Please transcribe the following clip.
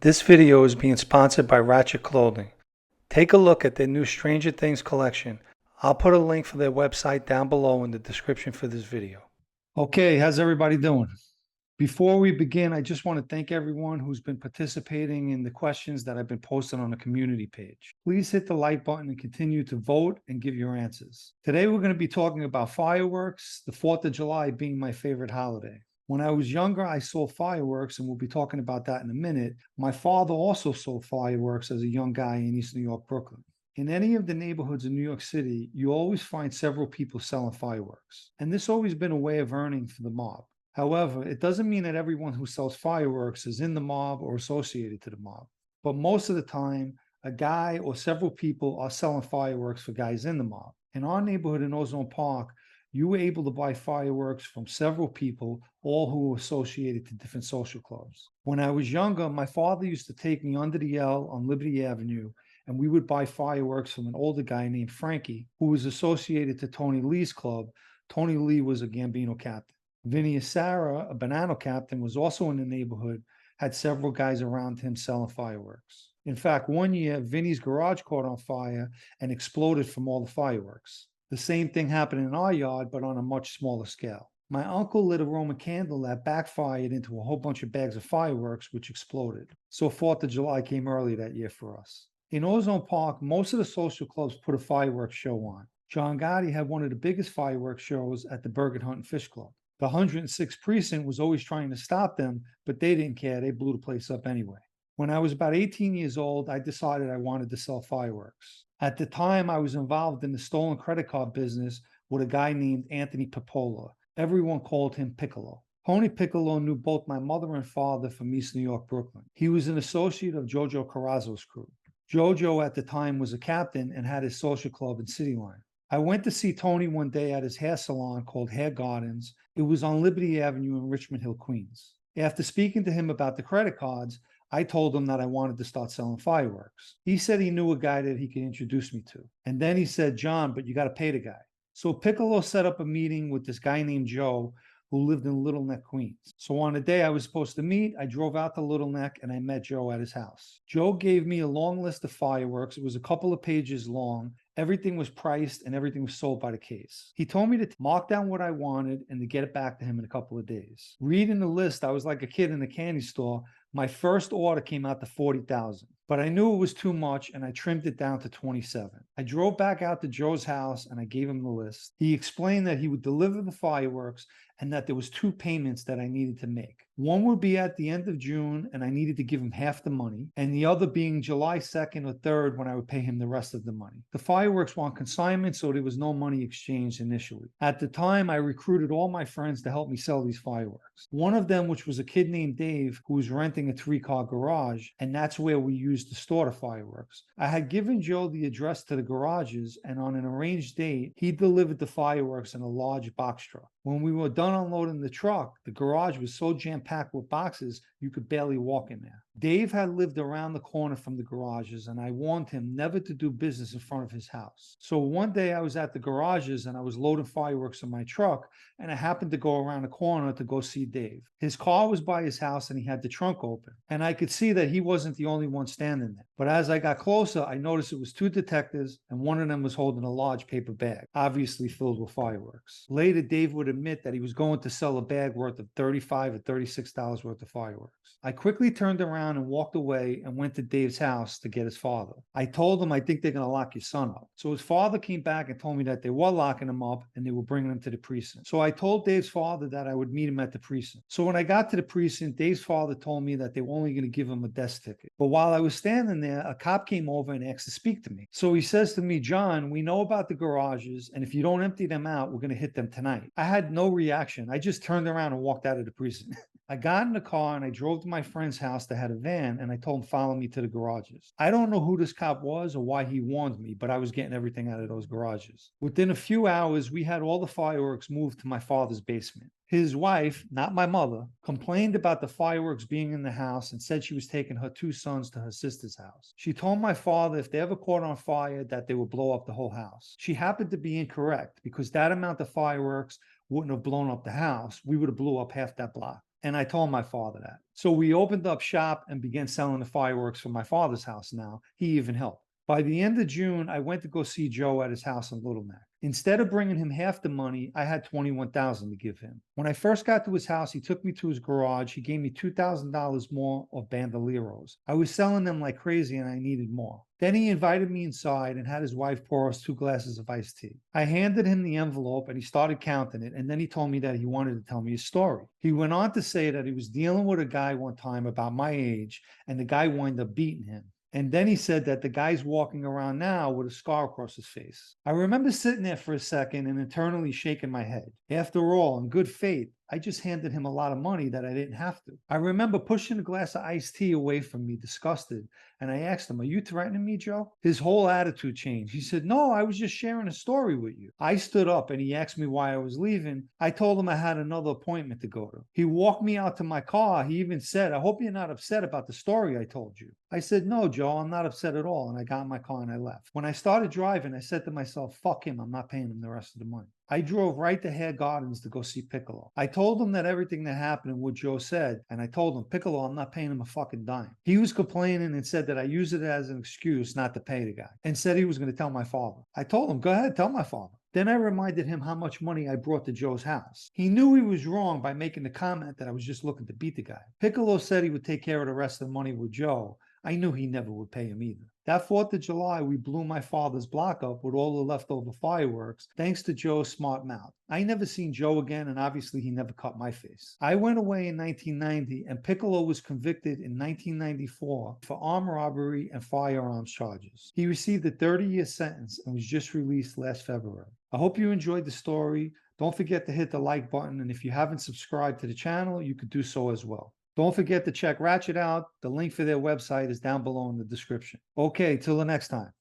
This video is being sponsored by Ratchet Clothing. Take a look at their new Stranger Things collection. I'll put a link for their website down below in the description for this video. Okay, how's everybody doing? Before we begin, I just want to thank everyone who's been participating in the questions that I've been posting on the community page. Please hit the like button and continue to vote and give your answers. Today we're going to be talking about fireworks, the 4th of July being my favorite holiday. When I was younger, I saw fireworks, and we'll be talking about that in a minute. My father also saw fireworks as a young guy in East New York, Brooklyn. In any of the neighborhoods in New York City, you always find several people selling fireworks. And this always been a way of earning for the mob. However, it doesn't mean that everyone who sells fireworks is in the mob or associated to the mob. But most of the time, a guy or several people are selling fireworks for guys in the mob. In our neighborhood in Ozone Park, you were able to buy fireworks from several people, all who were associated to different social clubs. When I was younger, my father used to take me under the L on Liberty Avenue, and we would buy fireworks from an older guy named Frankie, who was associated to Tony Lee's club. Tony Lee was a Gambino captain. Vinny Asara, a Banana captain, was also in the neighborhood, had several guys around him selling fireworks. In fact, one year, Vinny's garage caught on fire and exploded from all the fireworks. The same thing happened in our yard, but on a much smaller scale. My uncle lit a Roman candle that backfired into a whole bunch of bags of fireworks, which exploded. So 4th of July came early that year for us. In Ozone Park, most of the social clubs put a fireworks show on. John Gotti had one of the biggest fireworks shows at the Burger Hunt and Fish Club. The 106th Precinct was always trying to stop them, but they didn't care. They blew the place up anyway. When I was about 18 years old, I decided I wanted to sell fireworks. At the time, I was involved in the stolen credit card business with a guy named Anthony Pippola. Everyone called him Piccolo. Tony Piccolo knew both my mother and father from East New York, Brooklyn. He was an associate of Jojo Carrazzo's crew. Jojo at the time was a captain and had his social club in City Line. I went to see Tony one day at his hair salon called Hair Gardens. It was on Liberty Avenue in Richmond Hill, Queens. After speaking to him about the credit cards, I told him that I wanted to start selling fireworks. He said he knew a guy that he could introduce me to. And then he said, "John, but you got to pay the guy." So Piccolo set up a meeting with this guy named Joe, who lived in Little Neck, Queens. So on the day I was supposed to meet, I drove out to Little Neck and I met Joe at his house. Joe gave me a long list of fireworks. It was a couple of pages long. Everything was priced and everything was sold by the case. He told me to mark down what I wanted and to get it back to him in a couple of days. Reading the list, I was like a kid in a candy store. My first order came out to $40,000, but I knew it was too much and I trimmed it down to 27. I drove back out to Joe's house and I gave him the list. He explained that he would deliver the fireworks and that there was 2 payments that I needed to make. One would be at the end of June and I needed to give him half the money, and the other being July 2nd or 3rd when I would pay him the rest of the money. The fireworks were on consignment, so there was no money exchanged initially. At the time, I recruited all my friends to help me sell these fireworks. One of them, which was a kid named Dave, who was renting a 3-car garage, and that's where we used to store the fireworks. I had given Joe the address to the garages, and on an arranged date, he delivered the fireworks in a large box truck. When we were done unloading the truck, the garage was so jam-packed with boxes, you could barely walk in there. Dave had lived around the corner from the garages, and I warned him never to do business in front of his house. So one day I was at the garages and I was loading fireworks in my truck, and I happened to go around the corner to go see Dave. His car was by his house and he had the trunk open, and I could see that he wasn't the only one standing there. But as I got closer, I noticed it was 2 detectives, and one of them was holding a large paper bag, obviously filled with fireworks. Later, Dave would admit that he was going to sell a bag worth of $35 or $36 worth of fireworks. I quickly turned around and walked away and went to Dave's house to get his father. I told him, "I think they're going to lock your son up." So his father came back and told me that they were locking him up and they were bringing him to the precinct. So I told Dave's father that I would meet him at the precinct. So when I got to the precinct, Dave's father told me that they were only going to give him a desk ticket. But while I was standing there, a cop came over and asked to speak to me. So he says to me, "John, we know about the garages, and if you don't empty them out, we're going to hit them tonight." I had no reaction. I just turned around and walked out of the precinct. I got in the car and I drove to my friend's house that had a van, and I told him, "Follow me to the garages." I don't know who this cop was or why he warned me, but I was getting everything out of those garages. Within a few hours, we had all the fireworks moved to my father's basement. His wife, not my mother, complained about the fireworks being in the house and said she was taking her 2 sons to her sister's house. She told my father if they ever caught on fire that they would blow up the whole house. She happened to be incorrect, because that amount of fireworks wouldn't have blown up the house. We would have blew up half that block. And I told my father that. So we opened up shop and began selling the fireworks from my father's house now. He even helped. By the end of June, I went to go see Joe at his house in Little Neck. Instead of bringing him half the money, I had $21,000 to give him. When I first got to his house, he took me to his garage. He gave me $2,000 more of bandoleros. I was selling them like crazy and I needed more. Then he invited me inside and had his wife pour us 2 glasses of iced tea. I handed him the envelope and he started counting it, and then he told me that he wanted to tell me a story. He went on to say that he was dealing with a guy one time about my age, and the guy wound up beating him. And then he said that the guy's walking around now with a scar across his face. I remember sitting there for a second and internally shaking my head. After all, in good faith, I just handed him a lot of money that I didn't have to. I remember pushing a glass of iced tea away from me, disgusted, and I asked him, "Are you threatening me, Joe?" His whole attitude changed. He said, "No, I was just sharing a story with you." I stood up and he asked me why I was leaving. I told him I had another appointment to go to. He walked me out to my car. He even said, "I hope you're not upset about the story I told you." I said, "No, Joe, I'm not upset at all." And I got in my car and I left. When I started driving, I said to myself, "Fuck him. I'm not paying him the rest of the money." I drove right to Hare Gardens to go see Piccolo. I told him that everything that happened and what Joe said, and I told him, "Piccolo, I'm not paying him a fucking dime." He was complaining and said that I used it as an excuse not to pay the guy, and said he was going to tell my father. I told him, "Go ahead, tell my father." Then I reminded him how much money I brought to Joe's house. He knew he was wrong by making the comment that I was just looking to beat the guy. Piccolo said he would take care of the rest of the money with Joe. I knew he never would pay him either. That 4th of July, we blew my father's block up with all the leftover fireworks, thanks to Joe's smart mouth. I never seen Joe again, and obviously he never cut my face. I went away in 1990, and Piccolo was convicted in 1994 for armed robbery and firearms charges. He received a 30-year sentence and was just released last February. I hope you enjoyed the story. Don't forget to hit the like button, and if you haven't subscribed to the channel, you could do so as well. Don't forget to check Ratchet out. The link for their website is down below in the description. Okay, till the next time.